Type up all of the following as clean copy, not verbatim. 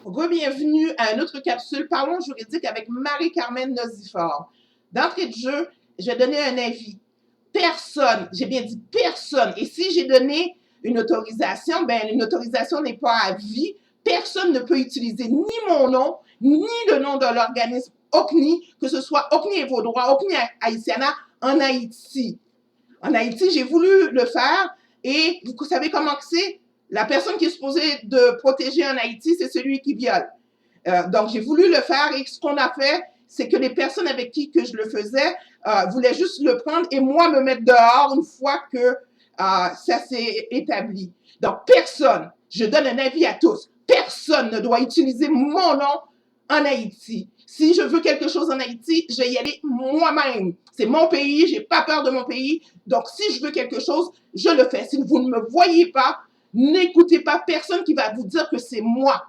Bienvenue à une autre capsule Parlons juridique avec Marie-Carmen Nozifort. D'entrée de jeu, je vais donner un avis. Personne, j'ai bien dit personne, et si j'ai donné une autorisation, ben une autorisation n'est pas à vie. Personne ne peut utiliser ni mon nom, ni le nom de l'organisme OCNI, que ce soit OCNI et vos droits, OCNI Haïtiana en Haïti. En Haïti, j'ai voulu le faire, et vous savez comment c'est? La personne qui est supposée de protéger en Haïti, c'est celui qui viole. Donc, j'ai voulu le faire et ce qu'on a fait, c'est que les personnes avec qui que je le faisais voulaient juste le prendre et moi me mettre dehors une fois que ça s'est établi. Donc, personne, je donne un avis à tous, personne ne doit utiliser mon nom en Haïti. Si je veux quelque chose en Haïti, je vais y aller moi-même. C'est mon pays, j'ai pas peur de mon pays. Donc, si je veux quelque chose, je le fais. Si vous ne me voyez pas, n'écoutez pas personne qui va vous dire que c'est moi.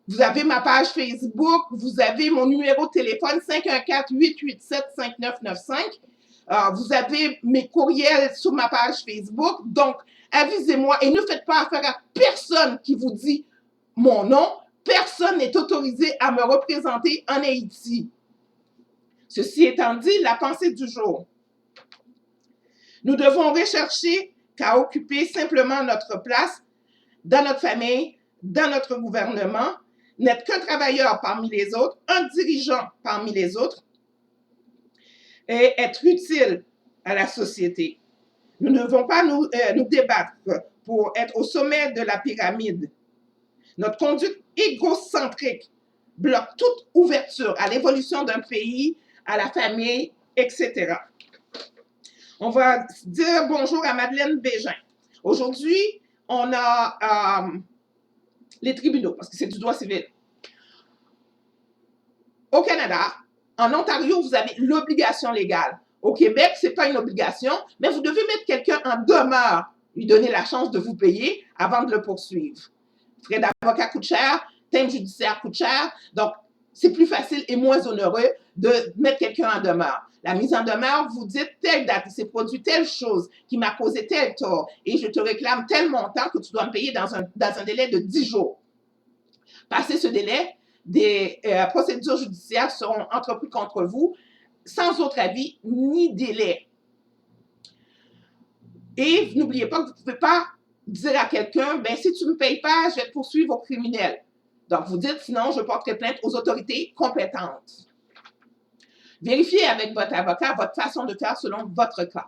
Vous avez ma page Facebook, vous avez mon numéro de téléphone 514-887-5995. Vous avez mes courriels sur ma page Facebook. Donc, avisez-moi et ne faites pas affaire à personne qui vous dit mon nom. Personne n'est autorisé à me représenter en Haïti. Ceci étant dit, la pensée du jour. Nous devons rechercher qu'à occuper simplement notre place dans notre famille, dans notre gouvernement, n'être qu'un travailleur parmi les autres, un dirigeant parmi les autres, et être utile à la société. Nous ne devons pas nous débattre pour être au sommet de la pyramide. Notre conduite égocentrique bloque toute ouverture à l'évolution d'un pays, à la famille, etc. On va dire bonjour à Madeleine Bégin. Aujourd'hui, on a les tribunaux, parce que c'est du droit civil. Au Canada, en Ontario, vous avez l'obligation légale. Au Québec, ce n'est pas une obligation, mais vous devez mettre quelqu'un en demeure, lui donner la chance de vous payer avant de le poursuivre. Frais d'avocat coûtent cher, thème judiciaire coûte cher, donc c'est plus facile et moins onéreux de mettre quelqu'un en demeure. La mise en demeure, vous dites telle date, il s'est produit telle chose qui m'a causé tel tort et je te réclame tel montant que tu dois me payer dans un délai de 10 jours. Passé ce délai, des procédures judiciaires seront entreprises contre vous sans autre avis ni délai. Et n'oubliez pas que vous ne pouvez pas dire à quelqu'un, ben si tu ne me payes pas, je vais te poursuivre au criminel. Donc, vous dites, sinon, je porterai plainte aux autorités compétentes. Vérifiez avec votre avocat votre façon de faire selon votre cas.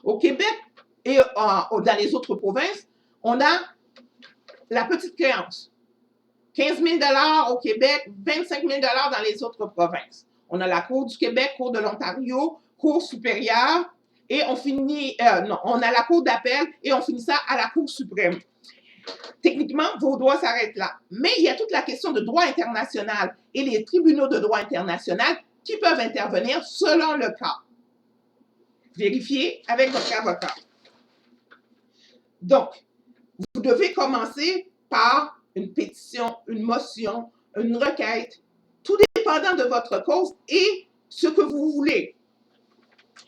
Au Québec et dans les autres provinces, on a la petite créance. 15 000 $ au Québec, 25 000 $ dans les autres provinces. On a la Cour du Québec, Cour de l'Ontario, Cour supérieure, et on a la Cour d'appel et on finit ça à la Cour suprême. Techniquement, vos droits s'arrêtent là. Mais il y a toute la question de droit international et les tribunaux de droit international qui peuvent intervenir selon le cas. Vérifiez avec votre avocat. Donc, vous devez commencer par une pétition, une motion, une requête, tout dépendant de votre cause et ce que vous voulez.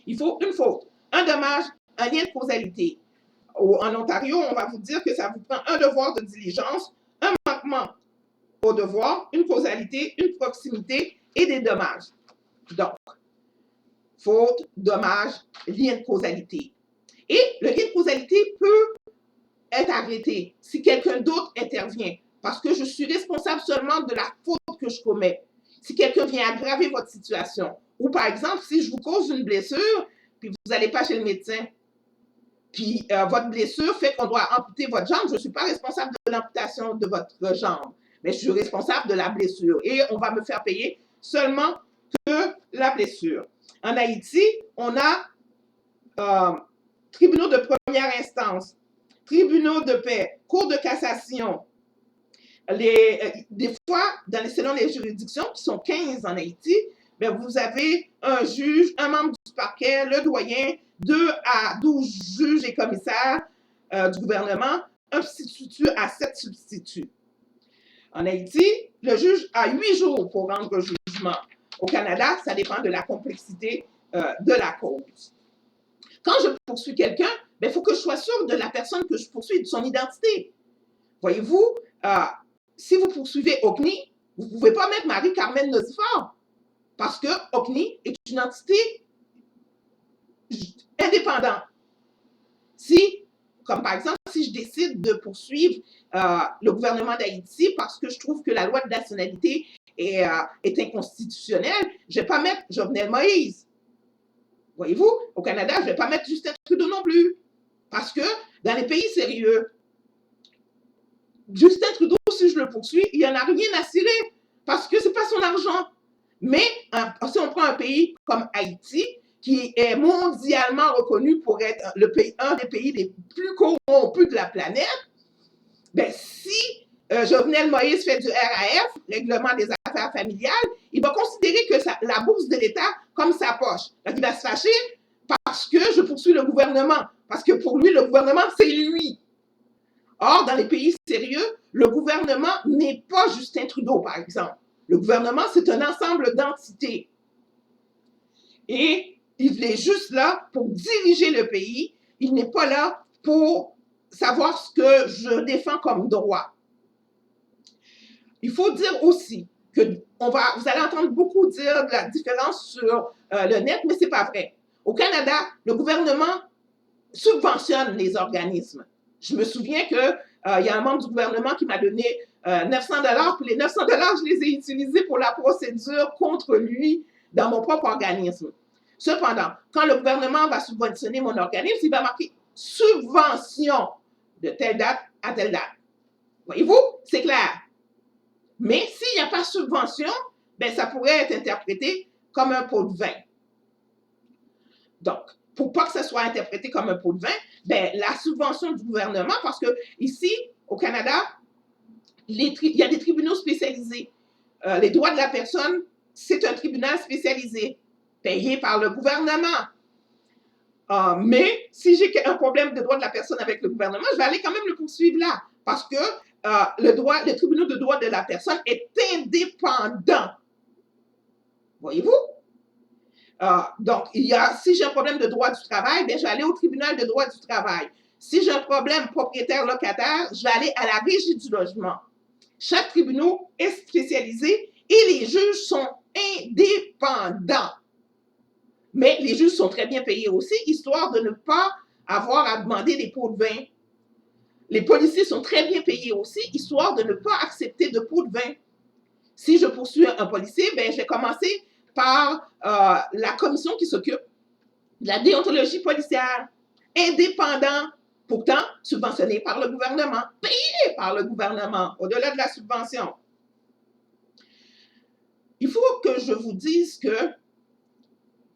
Il faut une faute, un dommage, un lien de causalité. En Ontario, on va vous dire que ça vous prend un devoir de diligence, un manquement au devoir, une causalité, une proximité et des dommages. Donc, faute, dommage, lien de causalité. Et le lien de causalité peut être arrêté si quelqu'un d'autre intervient, parce que je suis responsable seulement de la faute que je commets. Si quelqu'un vient aggraver votre situation, ou par exemple, si je vous cause une blessure, puis vous n'allez pas chez le médecin, puis votre blessure fait qu'on doit amputer votre jambe, je ne suis pas responsable de l'amputation de votre jambe, mais je suis responsable de la blessure. Et on va me faire payer seulement que la blessure. En Haïti, on a tribunaux de première instance, tribunaux de paix, cours de cassation. Des fois, selon les juridictions, qui sont 15 en Haïti, bien, vous avez un juge, un membre du parquet, le doyen, 2 à 12 juges et commissaires du gouvernement, un substitut à 7 substituts. En Haïti, le juge a 8 jours pour rendre jugement. Au Canada, ça dépend de la complexité de la cause. Quand je poursuis quelqu'un, il faut que je sois sûre de la personne que je poursuis, de son identité. Voyez-vous, si vous poursuivez OCNI, vous ne pouvez pas mettre Marie-Carmen Nocifor parce que OCNI est une entité indépendante. Si, comme par exemple, si je décide de poursuivre le gouvernement d'Haïti parce que je trouve que la loi de nationalité est inconstitutionnelle, je ne vais pas mettre Jovenel Moïse. Voyez-vous, au Canada, je ne vais pas mettre Justin Trudeau non plus. Parce que dans les pays sérieux, Justin Trudeau, si je le poursuis, il n'y en a rien à cirer parce que ce n'est pas son argent. Mais si on prend un pays comme Haïti, qui est mondialement reconnu pour être un des pays les plus corrompus de la planète, ben si Jovenel Moïse fait du RAF, Règlement des affaires familiales, il va considérer que la bourse de l'État comme sa poche. Donc, il va se fâcher parce que je poursuis le gouvernement. Parce que pour lui, le gouvernement, c'est lui. Or, dans les pays sérieux, le gouvernement n'est pas Justin Trudeau, par exemple. Le gouvernement, c'est un ensemble d'entités. Et il est juste là pour diriger le pays. Il n'est pas là pour savoir ce que je défends comme droit. Il faut dire aussi que vous allez entendre beaucoup dire de la différence sur le net, mais ce n'est pas vrai. Au Canada, le gouvernement subventionne les organismes. Je me souviens qu'il y a un membre du gouvernement qui m'a donné 900 $, puis les 900 $, je les ai utilisés pour la procédure contre lui dans mon propre organisme. Cependant, quand le gouvernement va subventionner mon organisme, il va marquer subvention de telle date à telle date. Voyez-vous, c'est clair. Mais s'il n'y a pas subvention, ben, ça pourrait être interprété comme un pot de vin. Donc, pour pas que ça soit interprété comme un pot de vin, ben, la subvention du gouvernement, parce que ici, au Canada, il y a des tribunaux spécialisés. Les droits de la personne, c'est un tribunal spécialisé, payé par le gouvernement. Mais si j'ai un problème de droit de la personne avec le gouvernement, je vais aller quand même le poursuivre là, parce que le tribunal de droit de la personne est indépendant. Voyez-vous? Donc, si j'ai un problème de droit du travail, ben, je vais aller au tribunal de droit du travail. Si j'ai un problème propriétaire-locataire, je vais aller à la régie du logement. Chaque tribunal est spécialisé et les juges sont indépendants. Mais les juges sont très bien payés aussi, histoire de ne pas avoir à demander des pots de vin. Les policiers sont très bien payés aussi, histoire de ne pas accepter de pots de vin. Si je poursuis un policier, ben, je vais commencer par la commission qui s'occupe de la déontologie policière, indépendant, pourtant subventionné par le gouvernement, payé par le gouvernement, au-delà de la subvention. Il faut que je vous dise que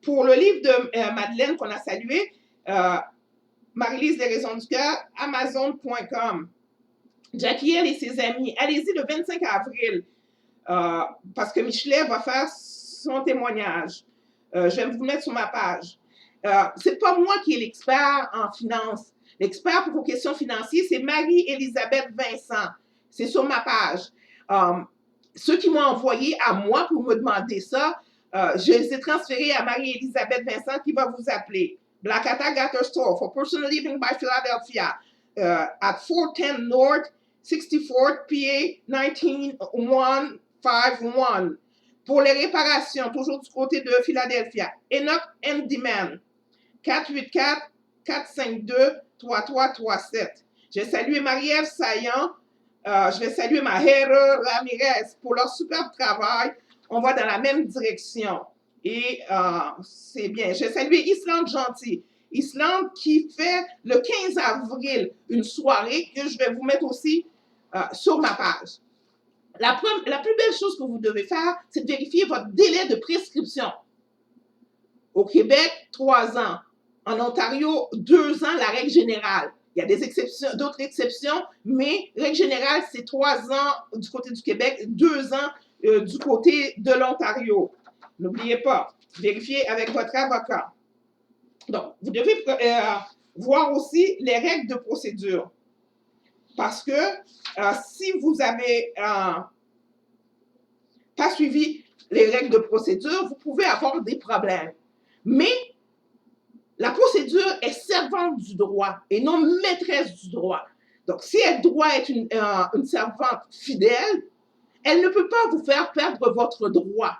pour le livre de Madeleine qu'on a salué, Marie-Lise des Raisons du Cœur, Amazon.com, Jackie Hill et ses amis, allez-y le 25 avril, parce que Michelet va faire son témoignage. Je vais vous mettre sur ma page. C'est pas moi qui est l'expert en finance. L'expert pour vos questions financières, c'est Marie-Élisabeth Vincent. C'est sur ma page. Ceux qui m'ont envoyé à moi pour me demander ça, je les ai transférés à Marie-Élisabeth Vincent qui va vous appeler. Black Attack Store for Personal Living by Philadelphia at 410 North 64th PA 19151. Pour les réparations, toujours du côté de Philadelphia, Enoch Handyman, 484-452-3337. Je vais saluer Marie-Ève Saillant, je vais saluer Mahera Ramirez pour leur superbe travail. On va dans la même direction. Et c'est bien. Je vais saluer Islande Gentil. Islande qui fait le 15 avril une soirée que je vais vous mettre aussi sur ma page. La plus belle chose que vous devez faire, c'est de vérifier votre délai de prescription. Au Québec, 3 ans. En Ontario, 2 ans, la règle générale. Il y a d'autres exceptions, mais règle générale, c'est 3 ans du côté du Québec, 2 ans du côté de l'Ontario. N'oubliez pas, vérifiez avec votre avocat. Donc, vous devez voir aussi les règles de procédure. Parce que si vous n'avez pas suivi les règles de procédure, vous pouvez avoir des problèmes. Mais la procédure est servante du droit et non maîtresse du droit. Donc, si elle doit être une servante fidèle, elle ne peut pas vous faire perdre votre droit.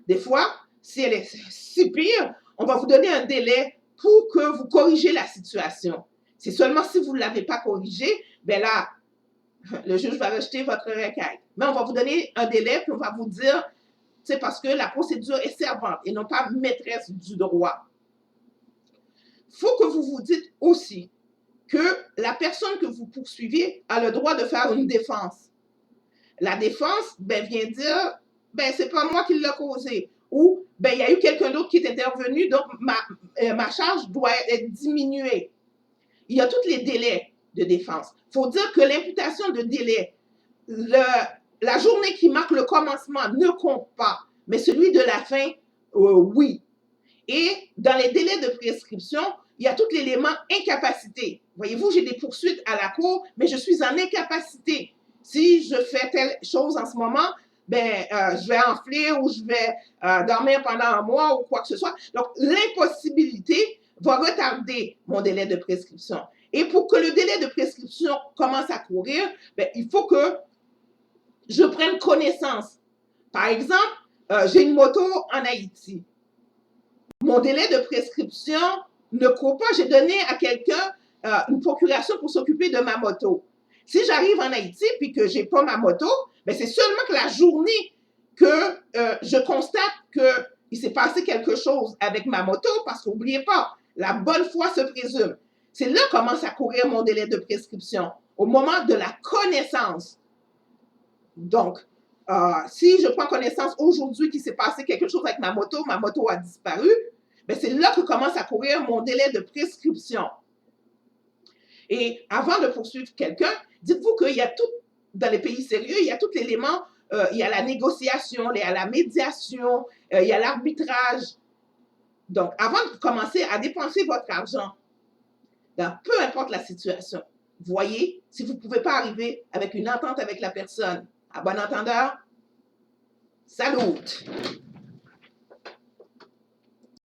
Des fois, si elle est si pire, on va vous donner un délai pour que vous corrigez la situation. C'est seulement si vous ne l'avez pas corrigé, ben là, le juge va rejeter votre requête. Mais on va vous donner un délai, puis on va vous dire, c'est parce que la procédure est servante et non pas maîtresse du droit. Il faut que vous vous dites aussi que la personne que vous poursuivez a le droit de faire une défense. La défense, ben, vient dire, ben, c'est pas moi qui l'ai causé. Ou, ben, il y a eu quelqu'un d'autre qui est intervenu, donc ma charge doit être diminuée. Il y a tous les délais de défense. Il faut dire que l'imputation de délai, la journée qui marque le commencement ne compte pas, mais celui de la fin, oui. Et dans les délais de prescription, il y a tout l'élément incapacité. Voyez-vous, j'ai des poursuites à la cour, mais je suis en incapacité. Si je fais telle chose en ce moment, ben, je vais enfler ou je vais dormir pendant un mois ou quoi que ce soit. Donc, l'impossibilité va retarder mon délai de prescription. Et pour que le délai de prescription commence à courir, ben, il faut que je prenne connaissance. Par exemple, j'ai une moto en Haïti. Mon délai de prescription ne court pas. J'ai donné à quelqu'un une procuration pour s'occuper de ma moto. Si j'arrive en Haïti et que je n'ai pas ma moto, ben c'est seulement que la journée que je constate qu'il s'est passé quelque chose avec ma moto, parce qu'oubliez pas, la bonne foi se présume. C'est là que commence à courir mon délai de prescription, au moment de la connaissance. Donc, si je prends connaissance aujourd'hui qu'il s'est passé quelque chose avec ma moto a disparu, ben c'est là que commence à courir mon délai de prescription. Et avant de poursuivre quelqu'un, dites-vous qu'il y a tout, dans les pays sérieux, il y a tout l'élément, il y a la négociation, il y a la médiation, il y a l'arbitrage. Donc, avant de commencer à dépenser votre argent, dans peu importe la situation, voyez si vous ne pouvez pas arriver avec une entente avec la personne. À bon entendeur, salut!